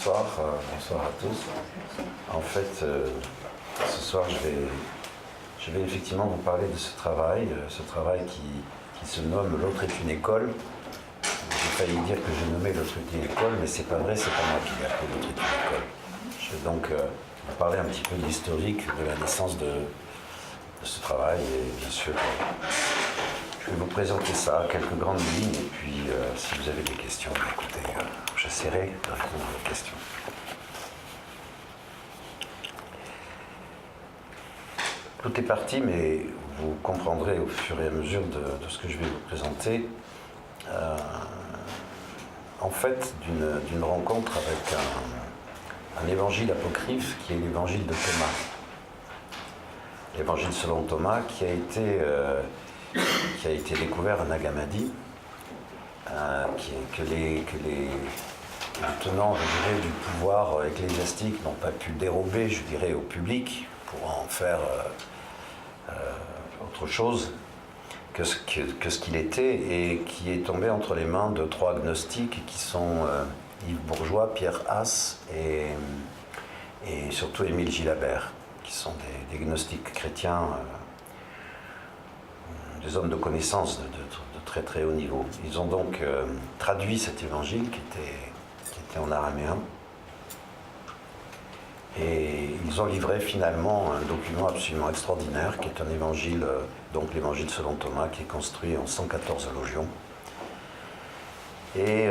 bonsoir à tous. En fait, ce soir, je vais effectivement vous parler de ce travail qui se nomme L'autre est une école. J'ai failli dire que je nommais L'autre est une école, mais c'est pas vrai, c'est pas moi qui l'ai appelé L'autre est une école. Je vais donc vous parler un petit peu de l'historique de la naissance de ce travail, et bien sûr, je vais vous présenter ça, quelques grandes lignes, et puis si vous avez des questions, écoutez, j'essaierai de répondre à vos questions. Tout est parti, mais vous comprendrez au fur et à mesure de ce que je vais vous présenter, en fait, d'une rencontre avec un évangile apocryphe qui est l'évangile de Thomas. L'évangile selon Thomas qui a été découvert à Nag Hammadi, que les tenants, je dirais, du pouvoir ecclésiastique n'ont pas pu dérober, je dirais, au public pour en faire autre chose que ce qu'il était, et qui est tombé entre les mains de trois agnostiques qui sont Yves Bourgeois, Pierre Haas et surtout Émile Gilabert, qui sont des gnostiques chrétiens, des hommes de connaissance de très très haut niveau. Ils ont donc traduit cet évangile qui était en araméen, et ils ont livré finalement un document absolument extraordinaire qui est un évangile, donc l'évangile selon Thomas, qui est construit en 114 allogions. Et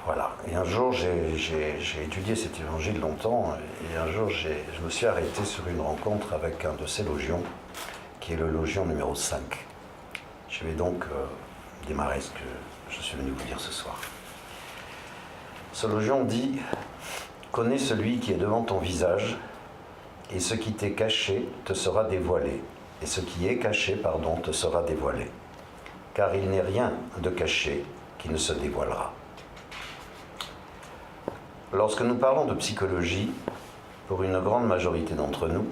voilà. Et un jour, j'ai étudié cet évangile longtemps, et un jour, je me suis arrêté sur une rencontre avec un de ces logions, qui est le logion numéro 5. Je vais donc démarrer ce que je suis venu vous dire ce soir. Ce logion dit « Connais celui qui est devant ton visage, et ce qui t'est caché te sera dévoilé, et ce qui est caché, pardon, te sera dévoilé. Car il n'est rien de caché qui ne se dévoilera. » Lorsque nous parlons de psychologie, pour une grande majorité d'entre nous,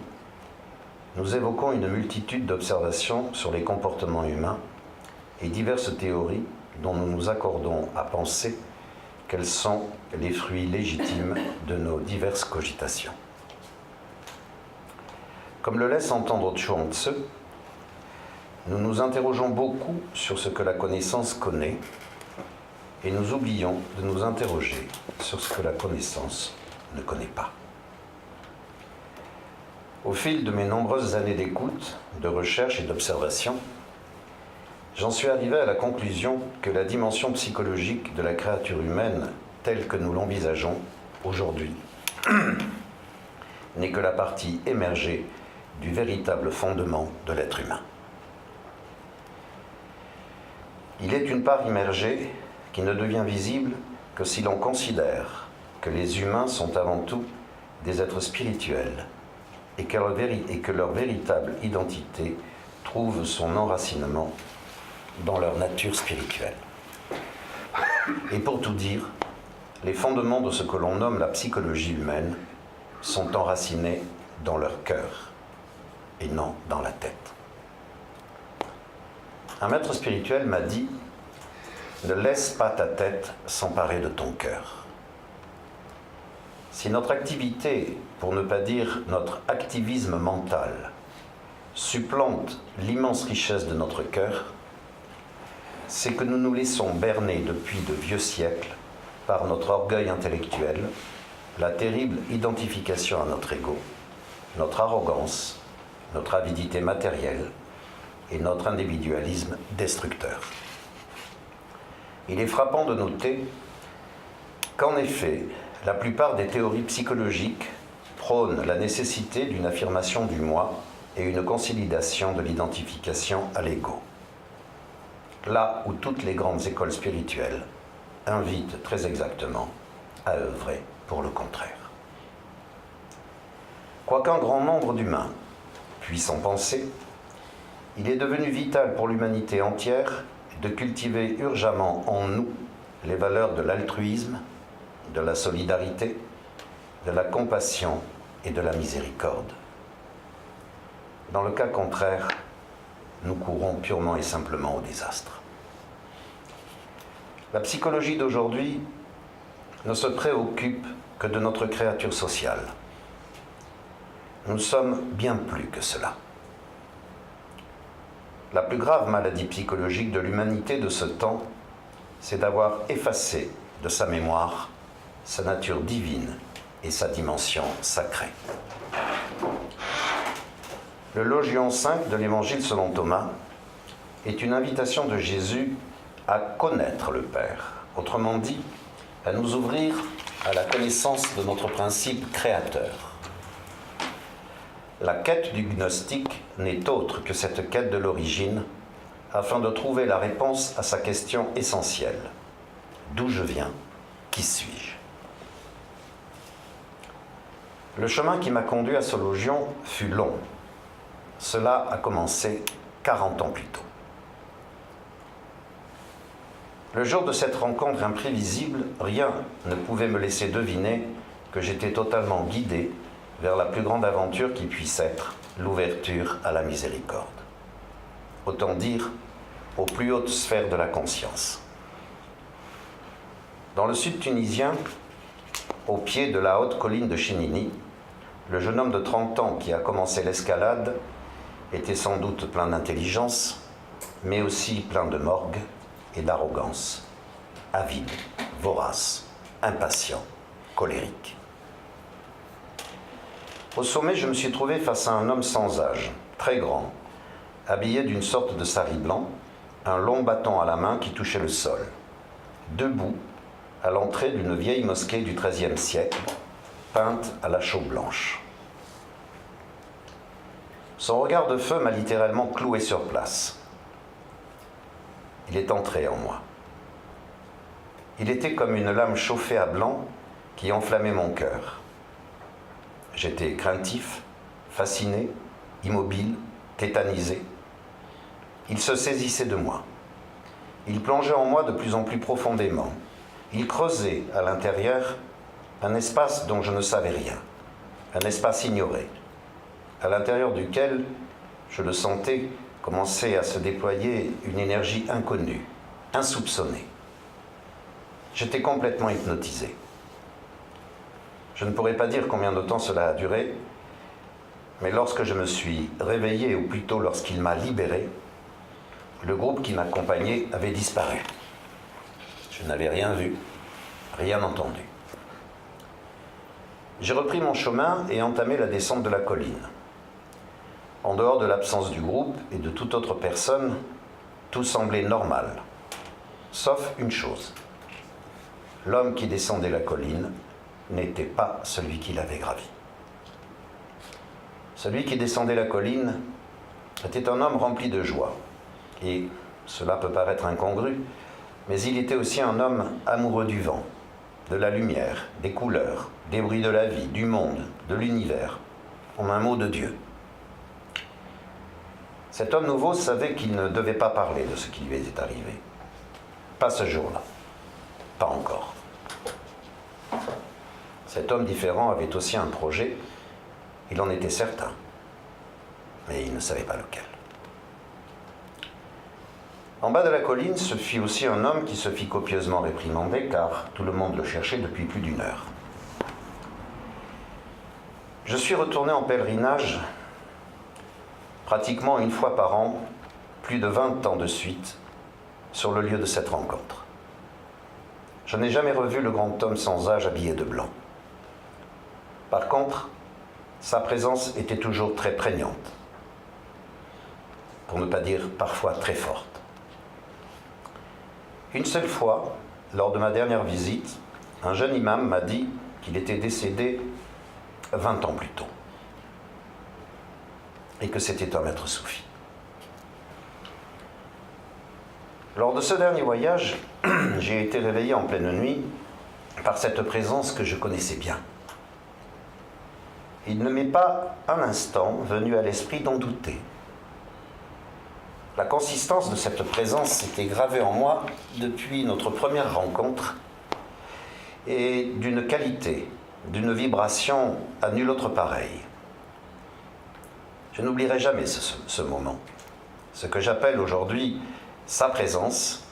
nous évoquons une multitude d'observations sur les comportements humains et diverses théories dont nous nous accordons à penser qu'elles sont les fruits légitimes de nos diverses cogitations. Comme le laisse entendre Chuang Tzu, nous nous interrogeons beaucoup sur ce que la connaissance connaît, et nous oublions de nous interroger sur ce que la connaissance ne connaît pas. Au fil de mes nombreuses années d'écoute, de recherche et d'observation, j'en suis arrivé à la conclusion que la dimension psychologique de la créature humaine, telle que nous l'envisageons aujourd'hui, n'est que la partie émergée du véritable fondement de l'être humain. Il est une part immergée qui ne devient visible que si l'on considère que les humains sont avant tout des êtres spirituels, et que leur véritable identité trouve son enracinement dans leur nature spirituelle. Et pour tout dire, les fondements de ce que l'on nomme la psychologie humaine sont enracinés dans leur cœur et non dans la tête. Un maître spirituel m'a dit « Ne laisse pas ta tête s'emparer de ton cœur ». Si notre activité, pour ne pas dire notre activisme mental, supplante l'immense richesse de notre cœur, c'est que nous nous laissons berner depuis de vieux siècles par notre orgueil intellectuel, la terrible identification à notre ego, notre arrogance, notre avidité matérielle et notre individualisme destructeur. Il est frappant de noter qu'en effet, la plupart des théories psychologiques prônent la nécessité d'une affirmation du moi et une consolidation de l'identification à l'ego. Là où toutes les grandes écoles spirituelles invitent très exactement à œuvrer pour le contraire. Quoiqu'un grand nombre d'humains puissent en penser, il est devenu vital pour l'humanité entière de cultiver urgemment en nous les valeurs de l'altruisme, de la solidarité, de la compassion et de la miséricorde. Dans le cas contraire, nous courons purement et simplement au désastre. La psychologie d'aujourd'hui ne se préoccupe que de notre créature sociale. Nous sommes bien plus que cela. La plus grave maladie psychologique de l'humanité de ce temps, c'est d'avoir effacé de sa mémoire sa nature divine et sa dimension sacrée. Le Logion 5 de l'Évangile selon Thomas est une invitation de Jésus à connaître le Père, autrement dit, à nous ouvrir à la connaissance de notre principe créateur. La quête du gnostique n'est autre que cette quête de l'origine, afin de trouver la réponse à sa question essentielle. D'où je viens? Qui suis-je? Le chemin qui m'a conduit à ce Logion fut long. Cela a commencé 40 ans plus tôt. Le jour de cette rencontre imprévisible, rien ne pouvait me laisser deviner que j'étais totalement guidé vers la plus grande aventure qui puisse être l'ouverture à la miséricorde. Autant dire, aux plus hautes sphères de la conscience. Dans le sud tunisien, au pied de la haute colline de Chénini, le jeune homme de 30 ans qui a commencé l'escalade était sans doute plein d'intelligence, mais aussi plein de morgue et d'arrogance, avide, vorace, impatient, colérique. Au sommet, je me suis trouvé face à un homme sans âge, très grand, habillé d'une sorte de sari blanc, un long bâton à la main qui touchait le sol, debout à l'entrée d'une vieille mosquée du XIIIe siècle, peinte à la chaux blanche. Son regard de feu m'a littéralement cloué sur place. Il est entré en moi. Il était comme une lame chauffée à blanc qui enflammait mon cœur. J'étais craintif, fasciné, immobile, tétanisé. Il se saisissait de moi. Il plongeait en moi de plus en plus profondément. Il creusait à l'intérieur un espace dont je ne savais rien, un espace ignoré, à l'intérieur duquel, je le sentais, commençait à se déployer une énergie inconnue, insoupçonnée. J'étais complètement hypnotisé. Je ne pourrais pas dire combien de temps cela a duré, mais lorsque je me suis réveillé, ou plutôt lorsqu'il m'a libéré, le groupe qui m'accompagnait avait disparu. Je n'avais rien vu, rien entendu. J'ai repris mon chemin et entamé la descente de la colline. En dehors de l'absence du groupe et de toute autre personne, tout semblait normal, sauf une chose. L'homme qui descendait la colline n'était pas celui qui l'avait gravi. Celui qui descendait la colline était un homme rempli de joie. Et cela peut paraître incongru, mais il était aussi un homme amoureux du vent, de la lumière, des couleurs, des bruits de la vie, du monde, de l'univers, en un mot de Dieu. Cet homme nouveau savait qu'il ne devait pas parler de ce qui lui était arrivé. Pas ce jour-là. Pas encore. Cet homme différent avait aussi un projet, il en était certain, mais il ne savait pas lequel. En bas de la colline se fit aussi un homme qui se fit copieusement réprimander, car tout le monde le cherchait depuis plus d'1 heure. Je suis retourné en pèlerinage pratiquement 1 fois par an, plus de 20 ans de suite, sur le lieu de cette rencontre. Je n'ai jamais revu le grand homme sans âge habillé de blanc. Par contre, sa présence était toujours très prégnante, pour ne pas dire parfois très forte. Une seule fois, lors de ma dernière visite, un jeune imam m'a dit qu'il était décédé 20 ans plus tôt et que c'était un maître soufi. Lors de ce dernier voyage, j'ai été réveillé en pleine nuit par cette présence que je connaissais bien. Il ne m'est pas un instant venu à l'esprit d'en douter. La consistance de cette présence était gravée en moi depuis notre première rencontre et d'une qualité, d'une vibration à nulle autre pareille. Je n'oublierai jamais ce moment. Ce que j'appelle aujourd'hui sa présence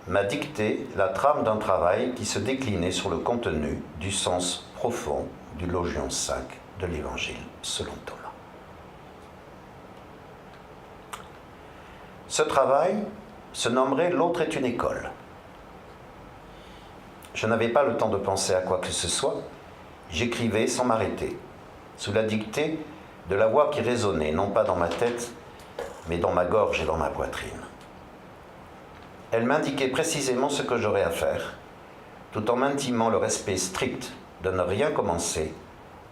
m'a dicté la trame d'un travail qui se déclinait sur le contenu du sens profond du Logion 5 de l'Évangile selon Thomas. Ce travail se nommerait « L'autre est une école ». Je n'avais pas le temps de penser à quoi que ce soit. J'écrivais sans m'arrêter, sous la dictée de la voix qui résonnait, non pas dans ma tête, mais dans ma gorge et dans ma poitrine. Elle m'indiquait précisément ce que j'aurais à faire, tout en m'intimant le respect strict de ne rien commencer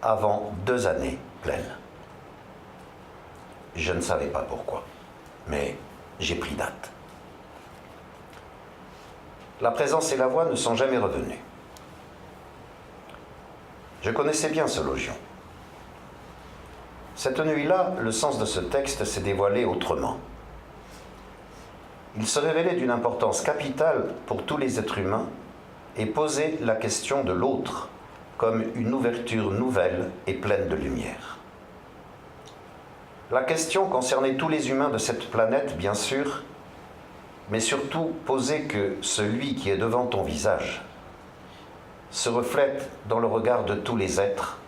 avant 2 années pleines. Je ne savais pas pourquoi, mais j'ai pris date. La présence et la voix ne sont jamais revenues. Je connaissais bien ce Logion. Cette nuit-là, le sens de ce texte s'est dévoilé autrement. Il se révélait d'une importance capitale pour tous les êtres humains et posait la question de l'autre comme une ouverture nouvelle et pleine de lumière. La question concernait tous les humains de cette planète, bien sûr, mais surtout posait que celui qui est devant ton visage se reflète dans le regard de tous les êtres,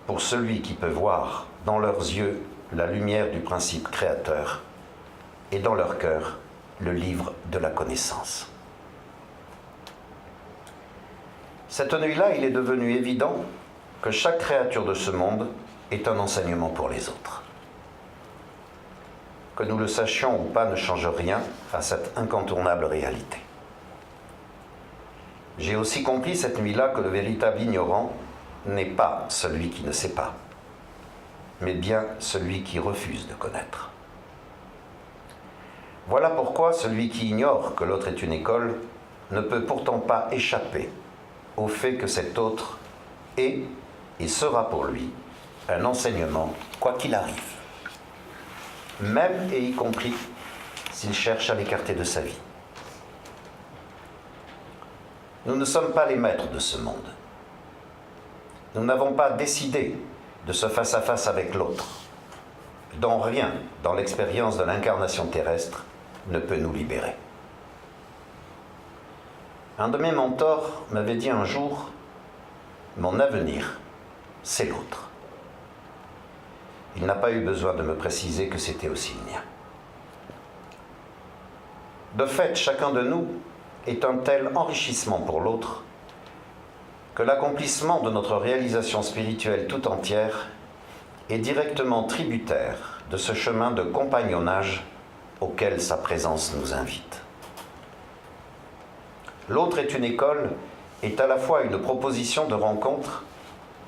pour celui qui peut voir dans leurs yeux la lumière du principe créateur et dans leur cœur le livre de la connaissance. Cette nuit-là, il est devenu évident que chaque créature de ce monde est un enseignement pour les autres. Que nous le sachions ou pas ne change rien à cette incontournable réalité. J'ai aussi compris cette nuit-là que le véritable ignorant n'est pas celui qui ne sait pas, mais bien celui qui refuse de connaître. Voilà pourquoi celui qui ignore que l'autre est une école ne peut pourtant pas échapper au fait que cet autre est et sera pour lui un enseignement quoi qu'il arrive, même et y compris s'il cherche à l'écarter de sa vie. Nous ne sommes pas les maîtres de ce monde. Nous n'avons pas décidé de ce face-à-face avec l'autre, dont rien dans l'expérience de l'incarnation terrestre ne peut nous libérer. Un de mes mentors m'avait dit un jour « Mon avenir, c'est l'autre ». Il n'a pas eu besoin de me préciser que c'était aussi le mien. De fait, chacun de nous est un tel enrichissement pour l'autre que l'accomplissement de notre réalisation spirituelle tout entière est directement tributaire de ce chemin de compagnonnage auquel sa présence nous invite. L'autre est une école est à la fois une proposition de rencontre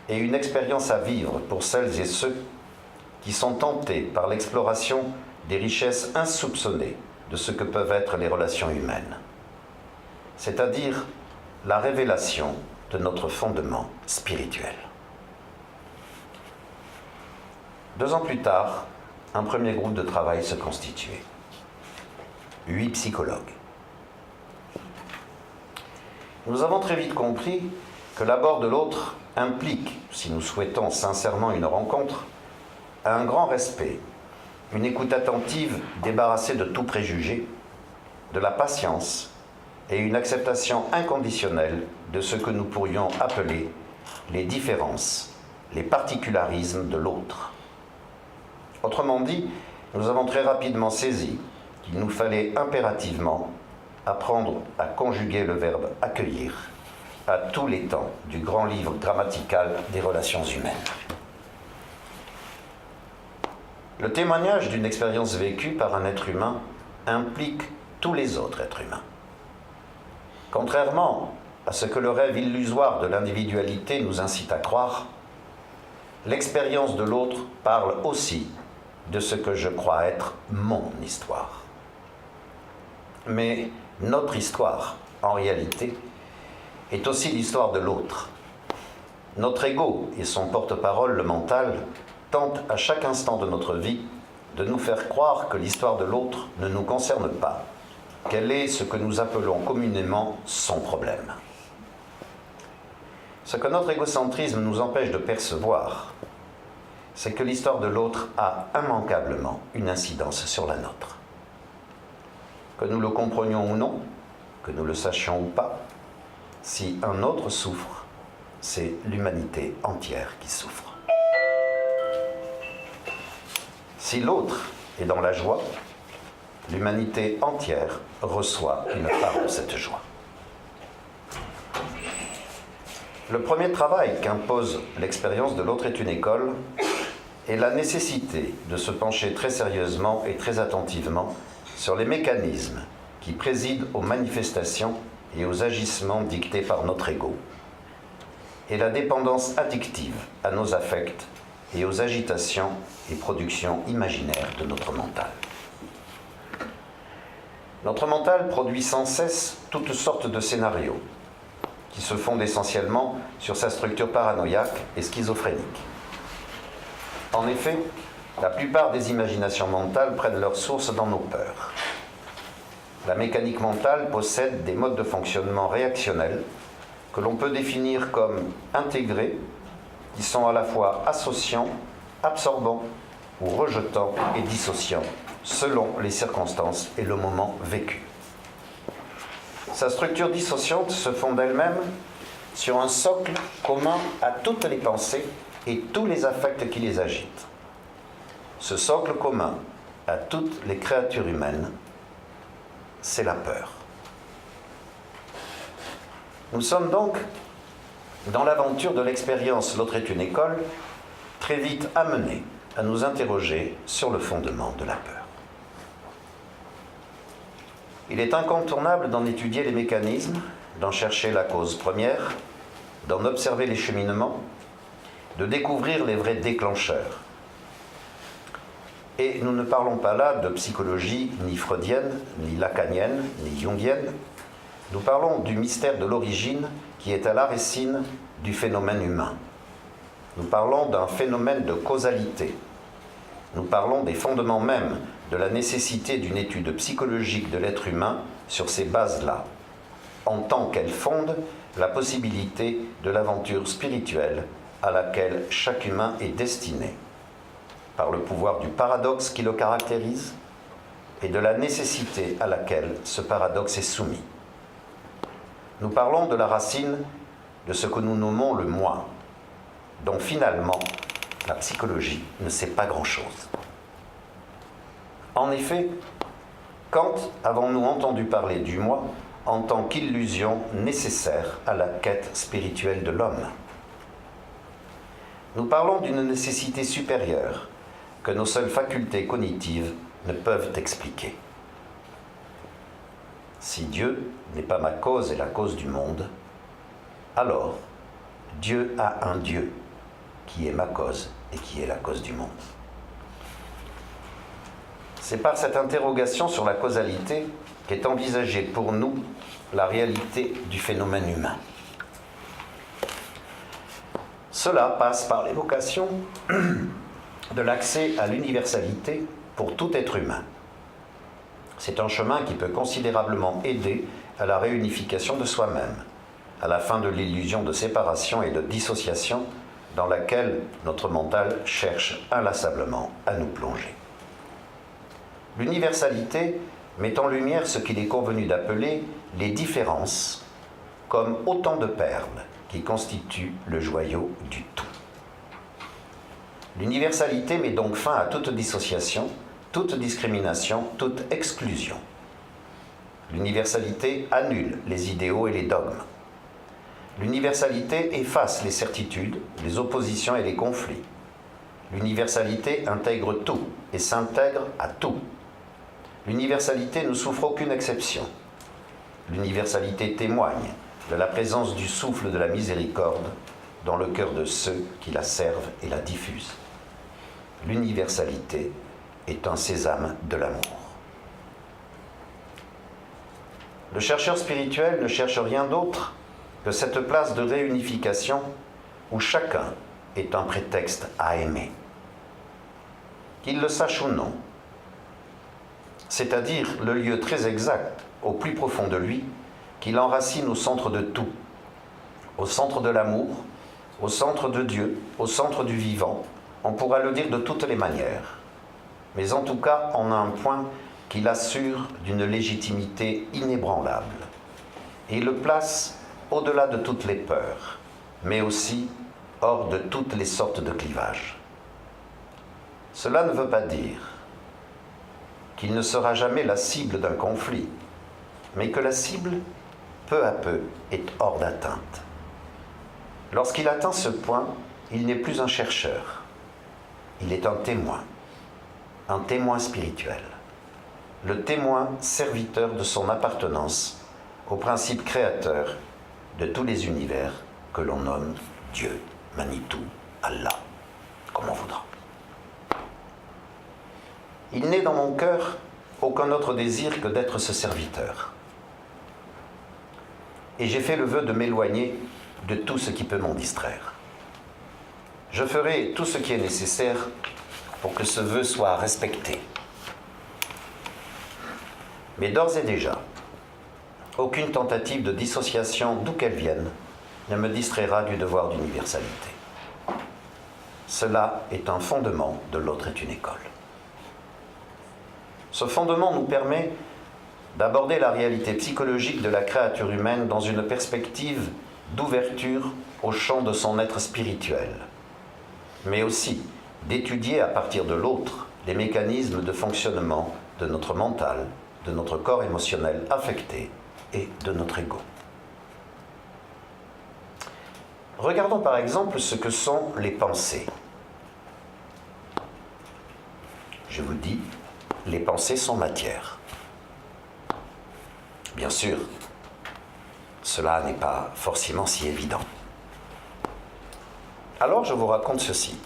et une expérience à vivre pour celles et ceux qui sont tentés par l'exploration des richesses insoupçonnées de ce que peuvent être les relations humaines, c'est-à-dire la révélation de notre fondement spirituel. 2 ans plus tard, un premier groupe de travail se constituait. 8 psychologues. Nous avons très vite compris que l'abord de l'autre implique, si nous souhaitons sincèrement une rencontre, un grand respect, une écoute attentive débarrassée de tout préjugé, de la patience et une acceptation inconditionnelle de ce que nous pourrions appeler les différences, les particularismes de l'autre. Autrement dit, nous avons très rapidement saisi qu'il nous fallait impérativement apprendre à conjuguer le verbe « accueillir » à tous les temps du grand livre grammatical des relations humaines. Le témoignage d'une expérience vécue par un être humain implique tous les autres êtres humains. Contrairement à ce que le rêve illusoire de l'individualité nous incite à croire, l'expérience de l'autre parle aussi de ce que je crois être mon histoire. Mais notre histoire, en réalité, est aussi l'histoire de l'autre. Notre ego et son porte-parole, le mental, tentent à chaque instant de notre vie de nous faire croire que l'histoire de l'autre ne nous concerne pas, qu'elle est ce que nous appelons communément son problème. Ce que notre égocentrisme nous empêche de percevoir, c'est que l'histoire de l'autre a immanquablement une incidence sur la nôtre. que nous le comprenions ou non, que nous le sachions ou pas. Si un autre souffre, c'est l'humanité entière qui souffre. Si l'autre est dans la joie, l'humanité entière reçoit une part de cette joie. Le premier travail qu'impose l'expérience de l'autre est une école est la nécessité de se pencher très sérieusement et très attentivement sur les mécanismes qui président aux manifestations et aux agissements dictés par notre ego, et la dépendance addictive à nos affects et aux agitations et productions imaginaires de notre mental. Notre mental produit sans cesse toutes sortes de scénarios qui se fondent essentiellement sur sa structure paranoïaque et schizophrénique. En effet, la plupart des imaginations mentales prennent leur source dans nos peurs. La mécanique mentale possède des modes de fonctionnement réactionnels que l'on peut définir comme intégrés, qui sont à la fois associants, absorbants ou rejetants et dissociants, selon les circonstances et le moment vécu. Sa structure dissociante se fonde elle-même sur un socle commun à toutes les pensées et tous les affects qui les agitent. Ce socle commun à toutes les créatures humaines, c'est la peur. Nous sommes donc, dans l'aventure de l'expérience L'autre est une école, très vite amenés à nous interroger sur le fondement de la peur. Il est incontournable d'en étudier les mécanismes, d'en chercher la cause première, d'en observer les cheminements, de découvrir les vrais déclencheurs. Et nous ne parlons pas là de psychologie ni freudienne, ni lacanienne, ni jungienne. Nous parlons du mystère de l'origine qui est à la racine du phénomène humain. Nous parlons d'un phénomène de causalité. Nous parlons des fondements mêmes de la nécessité d'une étude psychologique de l'être humain sur ces bases-là, en tant qu'elle fonde la possibilité de l'aventure spirituelle à laquelle chaque humain est destiné, par le pouvoir du paradoxe qui le caractérise et de la nécessité à laquelle ce paradoxe est soumis. Nous parlons de la racine de ce que nous nommons le moi, dont finalement la psychologie ne sait pas grand-chose. En effet, quand avons-nous entendu parler du moi en tant qu'illusion nécessaire à la quête spirituelle de l'homme? Nous parlons d'une nécessité supérieure que nos seules facultés cognitives ne peuvent expliquer. Si Dieu n'est pas ma cause et la cause du monde, alors Dieu a un Dieu qui est ma cause et qui est la cause du monde. C'est par cette interrogation sur la causalité qu'est envisagée pour nous la réalité du phénomène humain. Cela passe par l'évocation de l'accès à l'universalité pour tout être humain. C'est un chemin qui peut considérablement aider à la réunification de soi-même, à la fin de l'illusion de séparation et de dissociation dans laquelle notre mental cherche inlassablement à nous plonger. L'universalité met en lumière ce qu'il est convenu d'appeler les différences, comme autant de perles qui constituent le joyau du tout. L'universalité met donc fin à toute dissociation, toute discrimination, toute exclusion. L'universalité annule les idéaux et les dogmes. L'universalité efface les certitudes, les oppositions et les conflits. L'universalité intègre tout et s'intègre à tout. L'universalité ne souffre aucune exception. L'universalité témoigne de la présence du souffle de la miséricorde dans le cœur de ceux qui la servent et la diffusent. L'universalité est un sésame de l'amour. Le chercheur spirituel ne cherche rien d'autre que cette place de réunification où chacun est un prétexte à aimer. Qu'il le sache ou non, c'est-à-dire le lieu très exact, au plus profond de lui, qui l'enracine au centre de tout, au centre de l'amour, au centre de Dieu, au centre du vivant. On pourra le dire de toutes les manières. Mais en tout cas, on a un point qui l'assure d'une légitimité inébranlable et le place au-delà de toutes les peurs, mais aussi hors de toutes les sortes de clivages. Cela ne veut pas dire qu'il ne sera jamais la cible d'un conflit, mais que la cible, peu à peu, est hors d'atteinte. Lorsqu'il atteint ce point, il n'est plus un chercheur, il est un témoin spirituel, le témoin serviteur de son appartenance au principe créateur de tous les univers que l'on nomme Dieu, Manitou, Allah, comme on voudra. Il n'est dans mon cœur aucun autre désir que d'être ce serviteur. Et j'ai fait le vœu de m'éloigner de tout ce qui peut m'en distraire. Je ferai tout ce qui est nécessaire pour que ce vœu soit respecté. Mais d'ores et déjà, aucune tentative de dissociation, d'où qu'elle vienne, ne me distraira du devoir d'universalité. Cela est un fondement de l'autre est une école. Ce fondement nous permet d'aborder la réalité psychologique de la créature humaine dans une perspective d'ouverture au champ de son être spirituel, mais aussi d'étudier à partir de l'autre les mécanismes de fonctionnement de notre mental, de notre corps émotionnel affecté et de notre ego. Regardons par exemple ce que sont les pensées. Je vous dis, les pensées sont matière. Bien sûr, cela n'est pas forcément si évident. Alors je vous raconte ceci.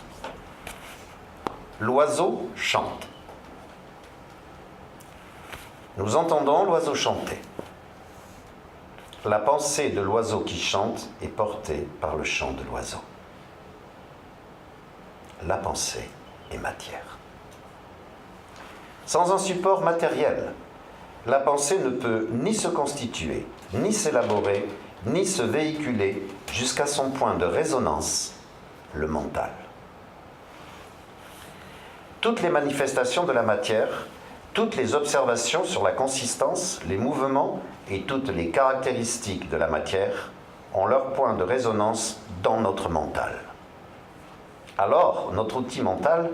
L'oiseau chante. Nous entendons l'oiseau chanter. La pensée de l'oiseau qui chante est portée par le chant de l'oiseau. La pensée est matière. Sans un support matériel, la pensée ne peut ni se constituer, ni s'élaborer, ni se véhiculer jusqu'à son point de résonance, le mental. Toutes les manifestations de la matière, toutes les observations sur la consistance, les mouvements et toutes les caractéristiques de la matière ont leur point de résonance dans notre mental. Alors, notre outil mental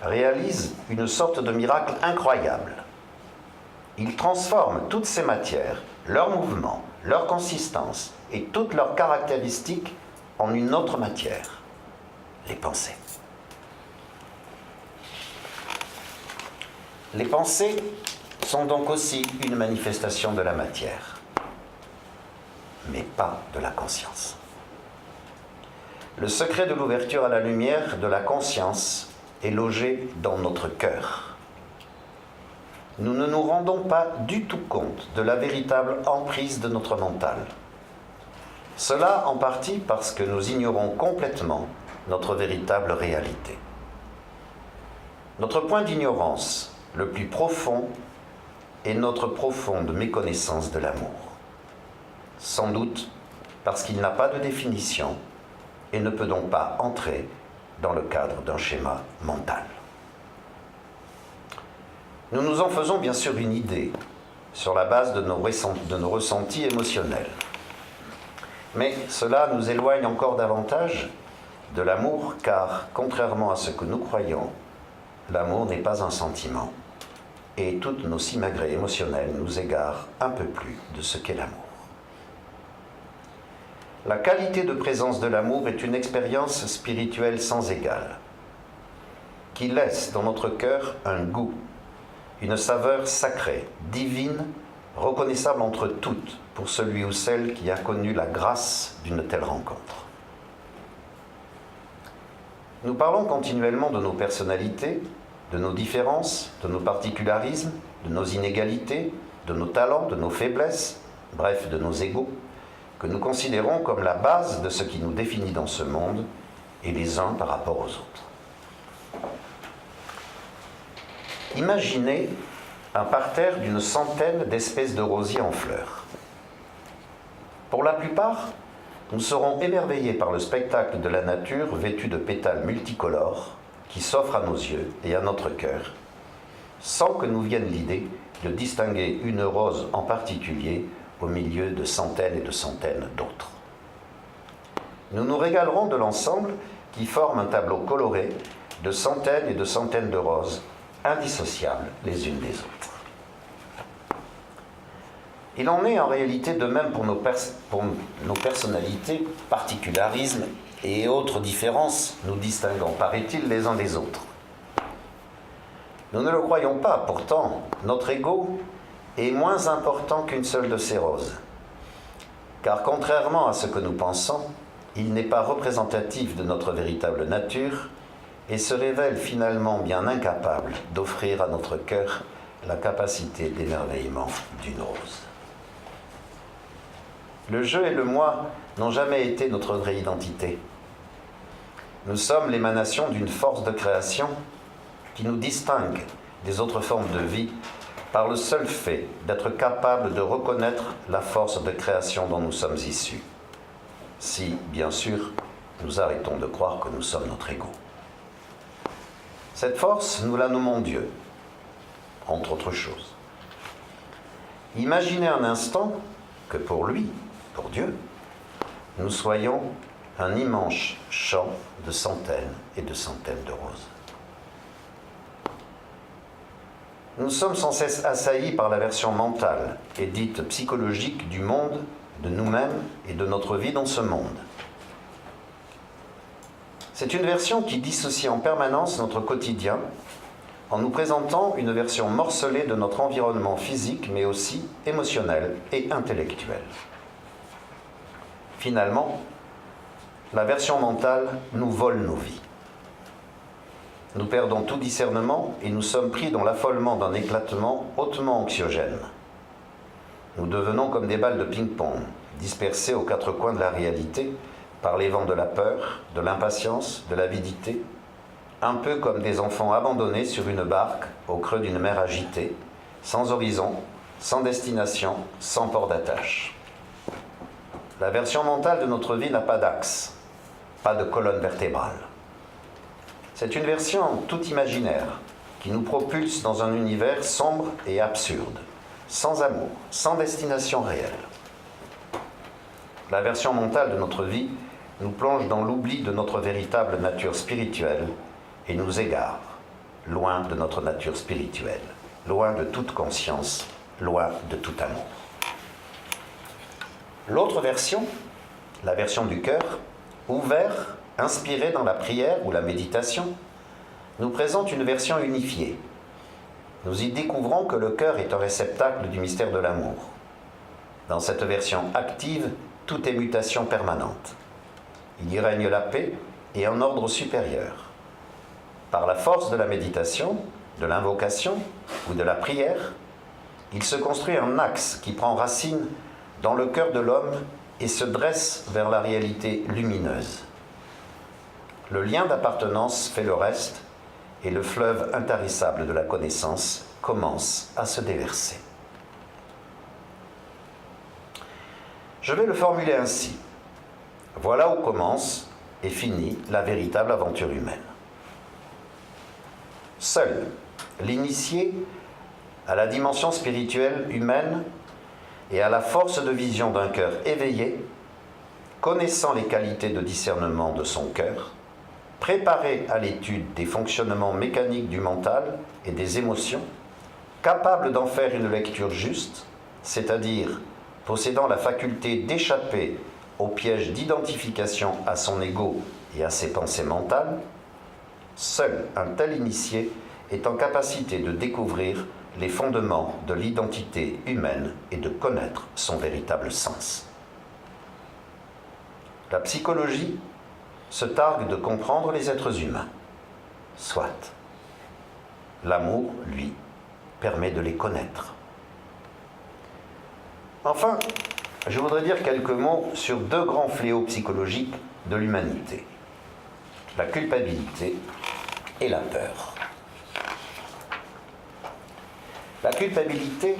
réalise une sorte de miracle incroyable. Il transforme toutes ces matières, leurs mouvements, leur consistance et toutes leurs caractéristiques en une autre matière, les pensées. Les pensées sont donc aussi une manifestation de la matière, mais pas de la conscience. Le secret de l'ouverture à la lumière de la conscience est logé dans notre cœur. Nous ne nous rendons pas du tout compte de la véritable emprise de notre mental. Cela en partie parce que nous ignorons complètement notre véritable réalité. Notre point d'ignorance le plus profond est notre profonde méconnaissance de l'amour. Sans doute parce qu'il n'a pas de définition et ne peut donc pas entrer dans le cadre d'un schéma mental. Nous nous en faisons bien sûr une idée sur la base de nos ressentis émotionnels. Mais cela nous éloigne encore davantage de l'amour, car, contrairement à ce que nous croyons, l'amour n'est pas un sentiment, et toutes nos simagrées émotionnelles nous égarent un peu plus de ce qu'est l'amour. La qualité de présence de l'amour est une expérience spirituelle sans égale, qui laisse dans notre cœur un goût, une saveur sacrée, divine, reconnaissable entre toutes pour celui ou celle qui a connu la grâce d'une telle rencontre. Nous parlons continuellement de nos personnalités, de nos différences, de nos particularismes, de nos inégalités, de nos talents, de nos faiblesses, bref, de nos égos, que nous considérons comme la base de ce qui nous définit dans ce monde, et les uns par rapport aux autres. Imaginez un parterre d'une centaine d'espèces de rosiers en fleurs. Pour la plupart, nous serons émerveillés par le spectacle de la nature vêtue de pétales multicolores qui s'offre à nos yeux et à notre cœur, sans que nous vienne l'idée de distinguer une rose en particulier au milieu de centaines et de centaines d'autres. Nous nous régalerons de l'ensemble qui forme un tableau coloré de centaines et de centaines de roses, indissociables les unes des autres. Il en est en réalité de même pour nos personnalités, particularismes et autres différences nous distinguant, paraît-il, les uns des autres. Nous ne le croyons pas, pourtant, notre ego est moins important qu'une seule de ces roses. Car contrairement à ce que nous pensons, il n'est pas représentatif de notre véritable nature et se révèle finalement bien incapable d'offrir à notre cœur la capacité d'émerveillement d'une rose. Le je et le moi n'ont jamais été notre vraie identité. Nous sommes l'émanation d'une force de création qui nous distingue des autres formes de vie par le seul fait d'être capable de reconnaître la force de création dont nous sommes issus. Si, bien sûr, nous arrêtons de croire que nous sommes notre ego. Cette force, nous la nommons Dieu, entre autres choses. Imaginez un instant que pour lui, pour Dieu, nous soyons un immense champ de centaines et de centaines de roses. Nous sommes sans cesse assaillis par la version mentale et dite psychologique du monde, de nous-mêmes et de notre vie dans ce monde. C'est une version qui dissocie en permanence notre quotidien en nous présentant une version morcelée de notre environnement physique, mais aussi émotionnel et intellectuel. Finalement, la version mentale nous vole nos vies. Nous perdons tout discernement et nous sommes pris dans l'affolement d'un éclatement hautement anxiogène. Nous devenons comme des balles de ping-pong, dispersées aux quatre coins de la réalité par les vents de la peur, de l'impatience, de l'avidité, un peu comme des enfants abandonnés sur une barque au creux d'une mer agitée, sans horizon, sans destination, sans port d'attache. La version mentale de notre vie n'a pas d'axe, pas de colonne vertébrale. C'est une version tout imaginaire qui nous propulse dans un univers sombre et absurde, sans amour, sans destination réelle. La version mentale de notre vie nous plonge dans l'oubli de notre véritable nature spirituelle et nous égare, loin de notre nature spirituelle, loin de toute conscience, loin de tout amour. L'autre version, la version du cœur, ouvert, inspiré dans la prière ou la méditation, nous présente une version unifiée. Nous y découvrons que le cœur est un réceptacle du mystère de l'amour. Dans cette version active, tout est mutation permanente. Il y règne la paix et un ordre supérieur. Par la force de la méditation, de l'invocation ou de la prière, il se construit un axe qui prend racine dans le cœur de l'homme et se dresse vers la réalité lumineuse. Le lien d'appartenance fait le reste et le fleuve intarissable de la connaissance commence à se déverser. Je vais le formuler ainsi. Voilà où commence et finit la véritable aventure humaine. Seul l'initié à la dimension spirituelle humaine et à la force de vision d'un cœur éveillé, connaissant les qualités de discernement de son cœur, préparé à l'étude des fonctionnements mécaniques du mental et des émotions, capable d'en faire une lecture juste, c'est-à-dire possédant la faculté d'échapper au piège d'identification à son ego et à ses pensées mentales, seul un tel initié est en capacité de découvrir les fondements de l'identité humaine et de connaître son véritable sens. La psychologie se targue de comprendre les êtres humains. Soit. L'amour, lui, permet de les connaître. Enfin, je voudrais dire quelques mots sur deux grands fléaux psychologiques de l'humanité. La culpabilité et la peur. La culpabilité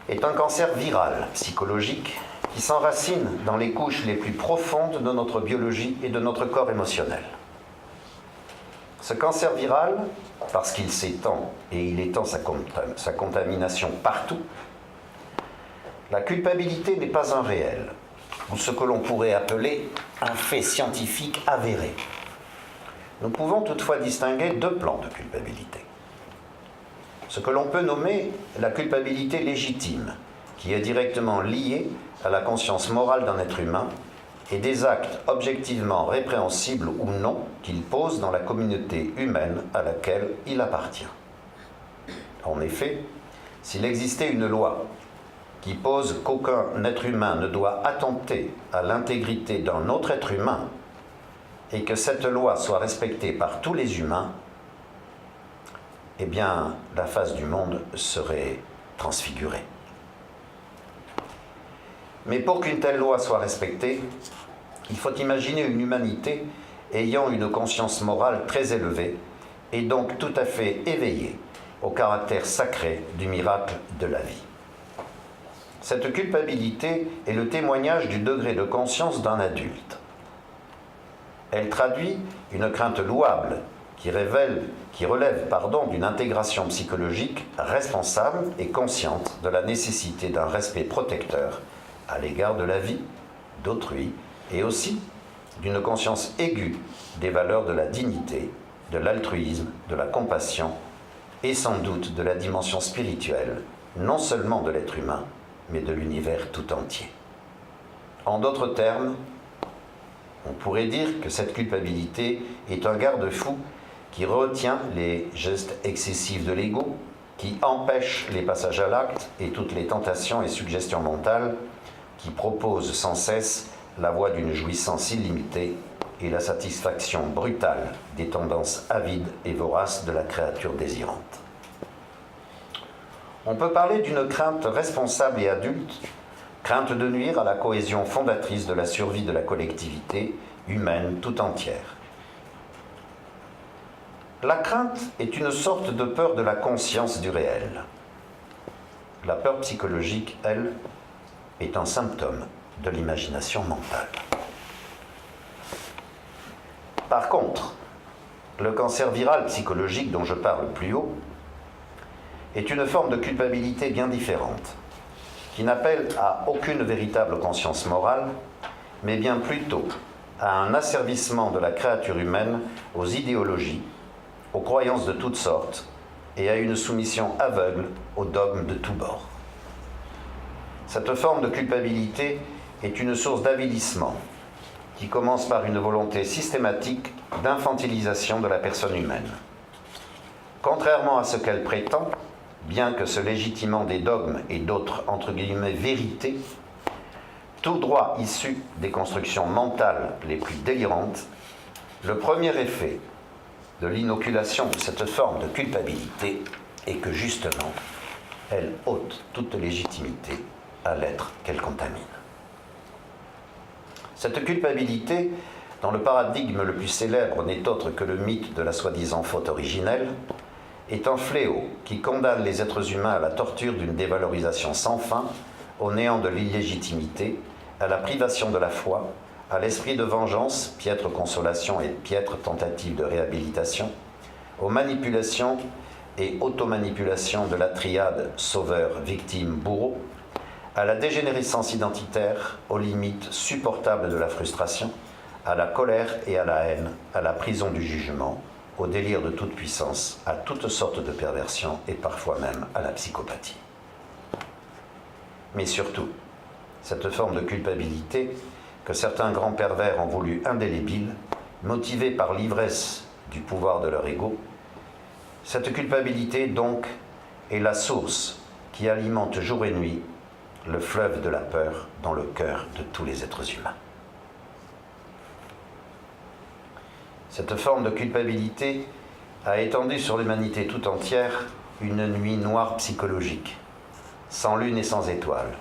est un cancer viral psychologique qui s'enracine dans les couches les plus profondes de notre biologie et de notre corps émotionnel. Ce cancer viral, parce qu'il s'étend et il étend sa contamination partout, la culpabilité n'est pas un réel, ou ce que l'on pourrait appeler un fait scientifique avéré. Nous pouvons toutefois distinguer deux plans de culpabilité. Ce que l'on peut nommer la culpabilité légitime, qui est directement liée à la conscience morale d'un être humain et des actes objectivement répréhensibles ou non qu'il pose dans la communauté humaine à laquelle il appartient. En effet, s'il existait une loi qui pose qu'aucun être humain ne doit attenter à l'intégrité d'un autre être humain et que cette loi soit respectée par tous les humains, eh bien, la face du monde serait transfigurée. Mais pour qu'une telle loi soit respectée, il faut imaginer une humanité ayant une conscience morale très élevée et donc tout à fait éveillée au caractère sacré du miracle de la vie. Cette culpabilité est le témoignage du degré de conscience d'un adulte. Elle traduit une crainte louable qui relève d'une intégration psychologique responsable et consciente de la nécessité d'un respect protecteur à l'égard de la vie, d'autrui, et aussi d'une conscience aiguë des valeurs de la dignité, de l'altruisme, de la compassion et sans doute de la dimension spirituelle, non seulement de l'être humain, mais de l'univers tout entier. En d'autres termes, on pourrait dire que cette culpabilité est un garde-fou qui retient les gestes excessifs de l'ego, qui empêche les passages à l'acte et toutes les tentations et suggestions mentales, qui proposent sans cesse la voie d'une jouissance illimitée et la satisfaction brutale des tendances avides et voraces de la créature désirante. On peut parler d'une crainte responsable et adulte, crainte de nuire à la cohésion fondatrice de la survie de la collectivité humaine tout entière. La crainte est une sorte de peur de la conscience du réel. La peur psychologique, elle, est un symptôme de l'imagination mentale. Par contre, le cancer viral psychologique dont je parle plus haut est une forme de culpabilité bien différente, qui n'appelle à aucune véritable conscience morale, mais bien plutôt à un asservissement de la créature humaine aux idéologies, aux croyances de toutes sortes et à une soumission aveugle aux dogmes de tous bords. Cette forme de culpabilité est une source d'avilissement qui commence par une volonté systématique d'infantilisation de la personne humaine. Contrairement à ce qu'elle prétend, bien que se légitimant des dogmes et d'autres entre guillemets vérités, tout droit issu des constructions mentales les plus délirantes, le premier effet de l'inoculation de cette forme de culpabilité est que justement, elle ôte toute légitimité à l'être qu'elle contamine. Cette culpabilité, dont le paradigme le plus célèbre n'est autre que le mythe de la soi-disant faute originelle, est un fléau qui condamne les êtres humains à la torture d'une dévalorisation sans fin, au néant de l'illégitimité, à la privation de la foi, à l'esprit de vengeance, piètre consolation et piètre tentative de réhabilitation, aux manipulations et automanipulations de la triade sauveur, victime, bourreau, à la dégénérescence identitaire, aux limites supportables de la frustration, à la colère et à la haine, à la prison du jugement, au délire de toute puissance, à toutes sortes de perversions et parfois même à la psychopathie. Mais surtout, cette forme de culpabilité que certains grands pervers ont voulu indélébile, motivée par l'ivresse du pouvoir de leur ego, cette culpabilité donc est la source qui alimente jour et nuit le fleuve de la peur dans le cœur de tous les êtres humains. Cette forme de culpabilité a étendu sur l'humanité tout entière une nuit noire psychologique, sans lune et sans étoiles,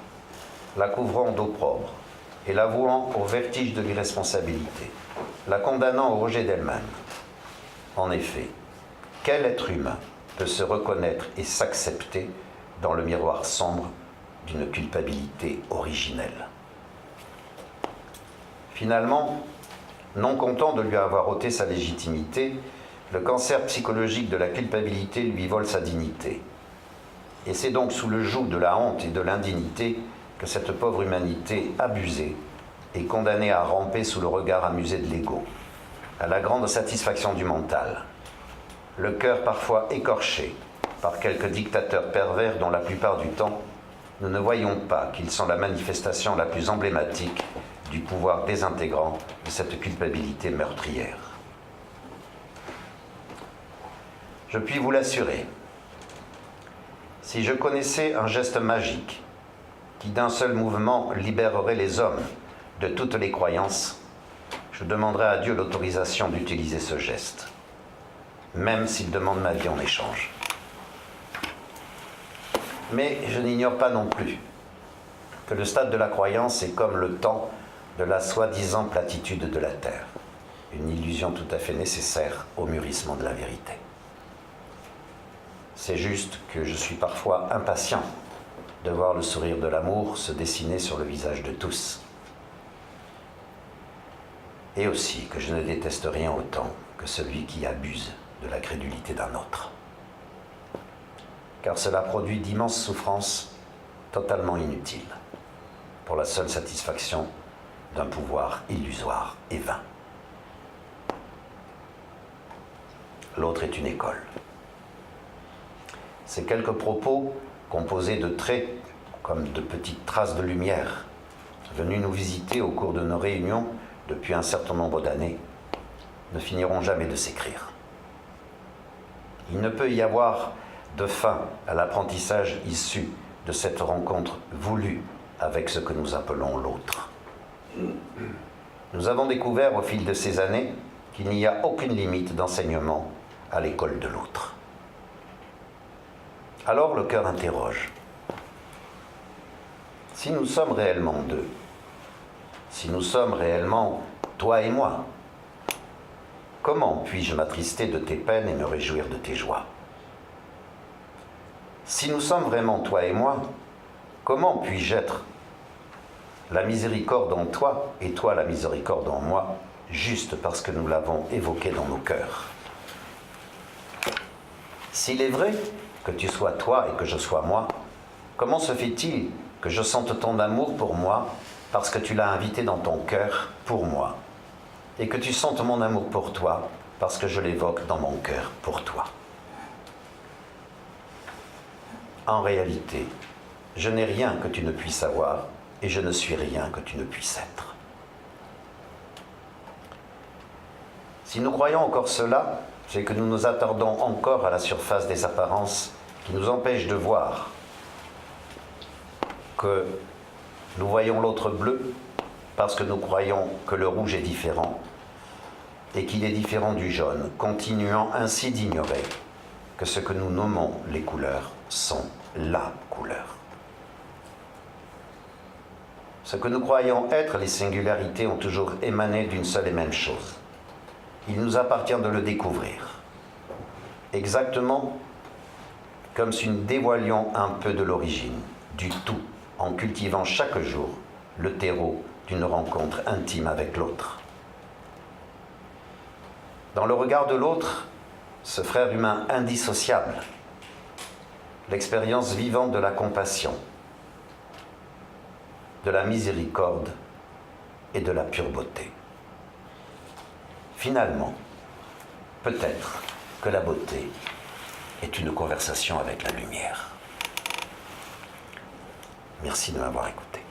la couvrant d'opprobre et la vouant au vertige de l'irresponsabilité, la condamnant au rejet d'elle-même. En effet, quel être humain peut se reconnaître et s'accepter dans le miroir sombre d'une culpabilité originelle? Finalement, non content de lui avoir ôté sa légitimité, Le cancer psychologique de la culpabilité lui vole sa dignité. Et c'est donc sous le joug de la honte et de l'indignité que cette pauvre humanité abusée est condamnée à ramper sous le regard amusé de l'ego, à la grande satisfaction du mental, le cœur parfois écorché par quelques dictateurs pervers dont la plupart du temps nous ne voyons pas qu'ils sont la manifestation la plus emblématique du pouvoir désintégrant de cette culpabilité meurtrière. Je puis vous l'assurer, si je connaissais un geste magique qui d'un seul mouvement libérerait les hommes de toutes les croyances, je demanderais à Dieu l'autorisation d'utiliser ce geste, même s'il demande ma vie en échange. Mais je n'ignore pas non plus que le stade de la croyance est comme le temps de la soi-disant platitude de la Terre, une illusion tout à fait nécessaire au mûrissement de la vérité. C'est juste que je suis parfois impatient de voir le sourire de l'amour se dessiner sur le visage de tous. Et aussi que je ne déteste rien autant que celui qui abuse de la crédulité d'un autre. Car cela produit d'immenses souffrances totalement inutiles, pour la seule satisfaction d'un pouvoir illusoire et vain. L'autre est une école. Ces quelques propos, composés de traits comme de petites traces de lumière, venus nous visiter au cours de nos réunions depuis un certain nombre d'années, ne finiront jamais de s'écrire. Il ne peut y avoir de fin à l'apprentissage issu de cette rencontre voulue avec ce que nous appelons l'autre. Nous avons découvert au fil de ces années qu'il n'y a aucune limite d'enseignement à l'école de l'autre. Alors le cœur interroge. Si nous sommes réellement deux, si nous sommes réellement toi et moi, comment puis-je m'attrister de tes peines et me réjouir de tes joies? Si nous sommes vraiment toi et moi, comment puis-je être la miséricorde en toi et toi la miséricorde en moi, juste parce que nous l'avons évoqué dans nos cœurs? S'il est vrai que tu sois toi et que je sois moi, comment se fait-il que je sente ton amour pour moi parce que tu l'as invité dans ton cœur pour moi, et que tu sentes mon amour pour toi parce que je l'évoque dans mon cœur pour toi? En réalité, je n'ai rien que tu ne puisses avoir, et je ne suis rien que tu ne puisses être. Si nous croyons encore cela, c'est que nous nous attardons encore à la surface des apparences qui nous empêchent de voir que nous voyons l'autre bleu parce que nous croyons que le rouge est différent et qu'il est différent du jaune, continuant ainsi d'ignorer que ce que nous nommons les couleurs sont la couleur. Ce que nous croyons être les singularités ont toujours émané d'une seule et même chose. Il nous appartient de le découvrir. Exactement comme si nous dévoilions un peu de l'origine, du tout, en cultivant chaque jour le terreau d'une rencontre intime avec l'autre. Dans le regard de l'autre, ce frère humain indissociable, l'expérience vivante de la compassion, de la miséricorde et de la pure beauté. Finalement, peut-être que la beauté est une conversation avec la lumière. Merci de m'avoir écouté.